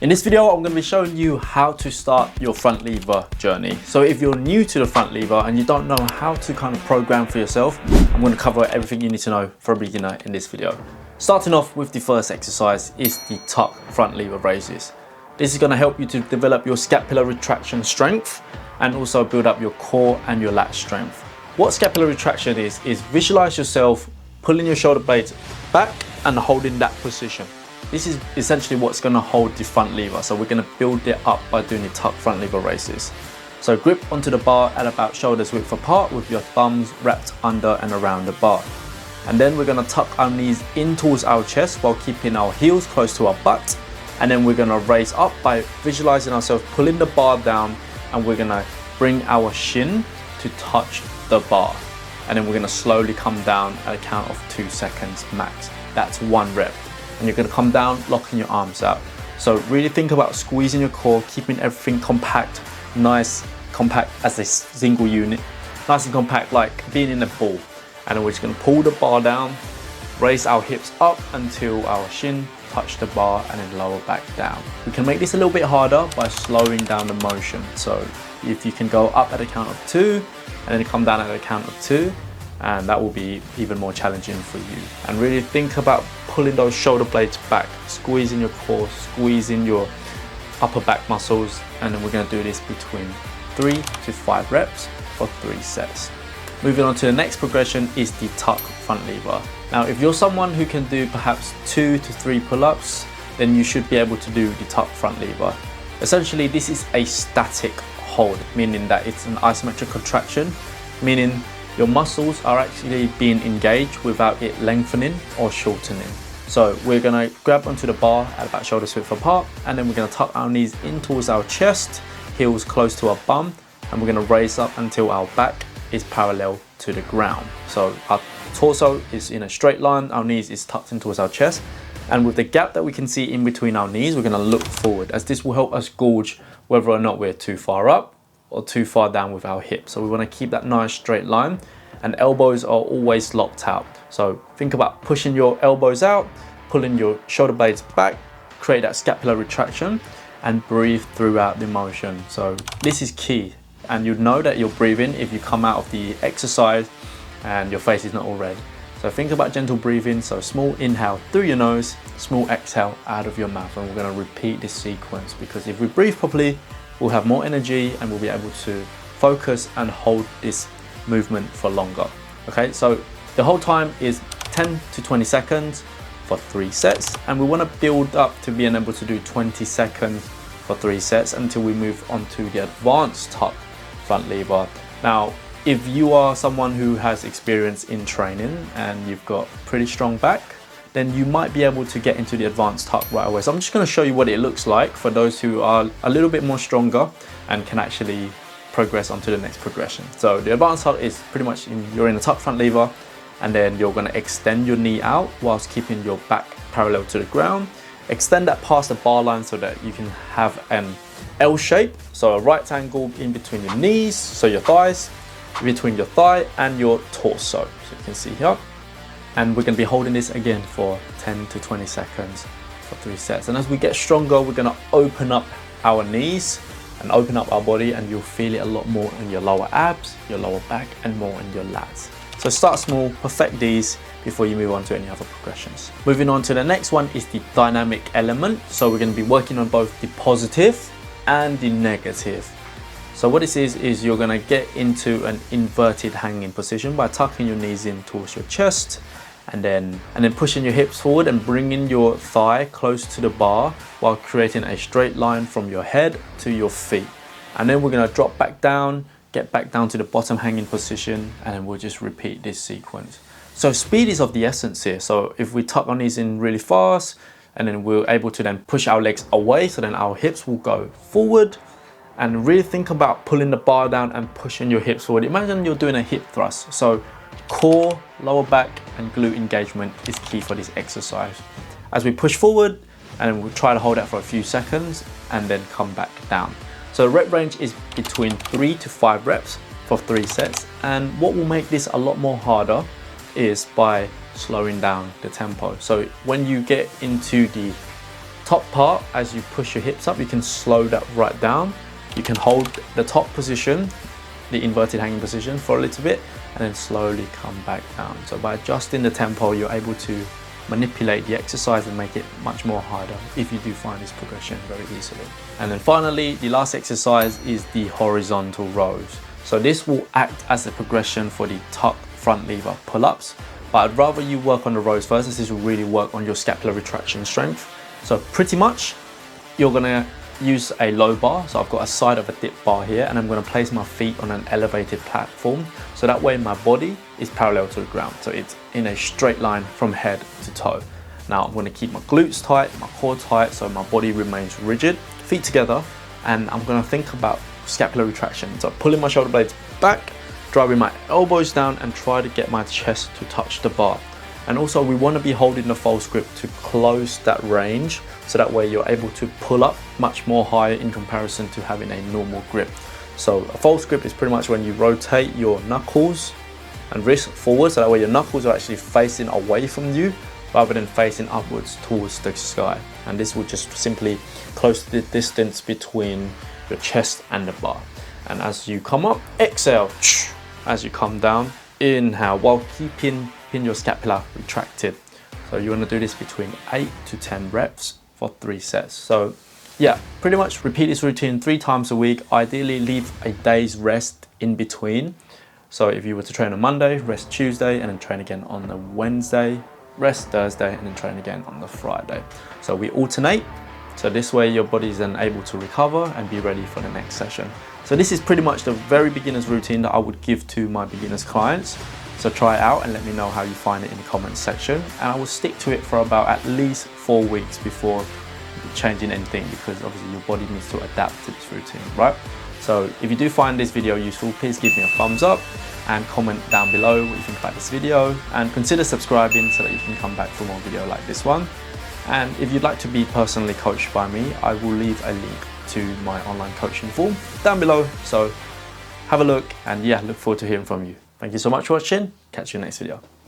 In this video, I'm going to be showing you how to start your front lever journey. So if you're new to the front lever and you don't know how to kind of program for yourself, I'm going to cover everything you need to know for a beginner in this video. Starting off with the first exercise is the tuck front lever raises. This is going to help you to develop your scapular retraction strength and also build up your core and your lat strength. What scapular retraction is visualize yourself pulling your shoulder blades back and holding that position. This is essentially what's going to hold the front lever. So we're going to build it up by doing the tuck front lever raises. So grip onto the bar at about shoulders width apart with your thumbs wrapped under and around the bar. And then we're going to tuck our knees in towards our chest while keeping our heels close to our butt. And then we're going to raise up by visualizing ourselves pulling the bar down, and we're going to bring our shin to touch the bar. And then we're going to slowly come down at a count of 2 seconds max. That's 1 rep. And you're going to come down locking your arms out. So really think about squeezing your core, keeping everything compact, nice compact as a single unit, nice and compact like being in a ball. And then we're just going to pull the bar down, raise our hips up until our shin touch the bar, and then lower back down. We can make this a little bit harder by slowing down the motion. So if you can go up at a count of 2 and then come down at a count of 2, and that will be even more challenging for you. And really think about pulling those shoulder blades back, squeezing your core, squeezing your upper back muscles, and then we're going to do this between 3 to 5 reps for 3 sets. Moving on to the next progression is the tuck front lever. Now if you're someone who can do perhaps 2 to 3 pull-ups, then you should be able to do the tuck front lever. Essentially this is a static hold, meaning that it's an isometric contraction, meaning your muscles are actually being engaged without it lengthening or shortening. So we're going to grab onto the bar at about shoulder width apart, and then we're going to tuck our knees in towards our chest, heels close to our bum, and we're going to raise up until our back is parallel to the ground. So our torso is in a straight line, our knees is tucked in towards our chest, and with the gap that we can see in between our knees, we're going to look forward, as this will help us gauge whether or not we're too far up or too far down with our hips. So we want to keep that nice straight line, and elbows are always locked out. So think about pushing your elbows out, pulling your shoulder blades back, create that scapular retraction, and breathe throughout the motion. So this is key, and you'd know that you're breathing if you come out of the exercise and your face is not all red. So think about gentle breathing. So small inhale through your nose, small exhale out of your mouth, and we're going to repeat this sequence, because if we breathe properly, we'll have more energy and we'll be able to focus and hold this movement for longer. Okay, so the whole time is 10 to 20 seconds for 3 sets, and we want to build up to being able to do 20 seconds for 3 sets until we move on to the advanced tuck front lever. Now if you are someone who has experience in training and you've got pretty strong back, then you might be able to get into the advanced tuck right away. So I'm just going to show you what it looks like for those who are a little bit more stronger and can actually progress onto the next progression. So the advanced tuck is pretty much you're in a tuck front lever, and then you're going to extend your knee out whilst keeping your back parallel to the ground. Extend that past the bar line so that you can have an L shape, so a right angle in between your knees, so your thighs, between your thigh and your torso, so you can see here. And we're going to be holding this again for 10 to 20 seconds for 3 sets. And as we get stronger, we're going to open up our knees and open up our body, and you'll feel it a lot more in your lower abs, your lower back, and more in your lats. So start small, perfect these before you move on to any other progressions. Moving on to the next one is the dynamic element. So we're going to be working on both the positive and the negative. So what this is you're going to get into an inverted hanging position by tucking your knees in towards your chest, and then pushing your hips forward and bringing your thigh close to the bar while creating a straight line from your head to your feet. And then we're going to drop back down, get back down to the bottom hanging position, and then we'll just repeat this sequence. So speed is of the essence here. So if we tuck our knees in really fast, and then we're able to then push our legs away, so then our hips will go forward. And really think about pulling the bar down and pushing your hips forward. Imagine you're doing a hip thrust. So core, lower back, and glute engagement is key for this exercise. As we push forward, and we'll try to hold that for a few seconds and then come back down. So the rep range is between 3 to 5 reps for 3 sets. And what will make this a lot more harder is by slowing down the tempo. So when you get into the top part, as you push your hips up, you can slow that right down. You can hold the top position, the inverted hanging position, for a little bit, and then slowly come back down. So by adjusting the tempo, you're able to manipulate the exercise and make it much more harder if you do find this progression very easily. And then finally, the last exercise is the horizontal rows. So this will act as a progression for the tuck front lever pull-ups, but I'd rather you work on the rows first, as this will really work on your scapular retraction strength. So pretty much you're gonna use a low bar. So I've got a side of a dip bar here, and I'm going to place my feet on an elevated platform, so that way my body is parallel to the ground, so it's in a straight line from head to toe. Now I'm going to keep my glutes tight, my core tight, so my body remains rigid, feet together, and I'm going to think about scapular retraction. So pulling my shoulder blades back, driving my elbows down, and try to get my chest to touch the bar. And also we want to be holding the false grip to close that range, so that way you're able to pull up much more higher in comparison to having a normal grip. So a false grip is pretty much when you rotate your knuckles and wrist forward, so that way your knuckles are actually facing away from you rather than facing upwards towards the sky. And this will just simply close the distance between your chest and the bar. And as you come up, exhale. As you come down, inhale while keeping your scapula retracted. So you want to do this between 8 to 10 reps for 3 sets. So yeah, pretty much repeat this routine 3 times a week. Ideally leave a day's rest in between. So if you were to train on Monday, rest Tuesday, and then train again on the Wednesday, rest Thursday, and then train again on the Friday. So we alternate, so this way your body is then able to recover and be ready for the next session. So this is pretty much the very beginner's routine that I would give to my beginners clients. So try it out and let me know how you find it in the comments section. And I will stick to it for about at least 4 weeks before changing anything, because obviously your body needs to adapt to this routine, right? So if you do find this video useful, please give me a thumbs up and comment down below what you think about this video, and consider subscribing so that you can come back for more video like this one. And if you'd like to be personally coached by me, I will leave a link to my online coaching form down below. So have a look, and yeah, look forward to hearing from you. Thank you so much for watching. Catch you in the next video.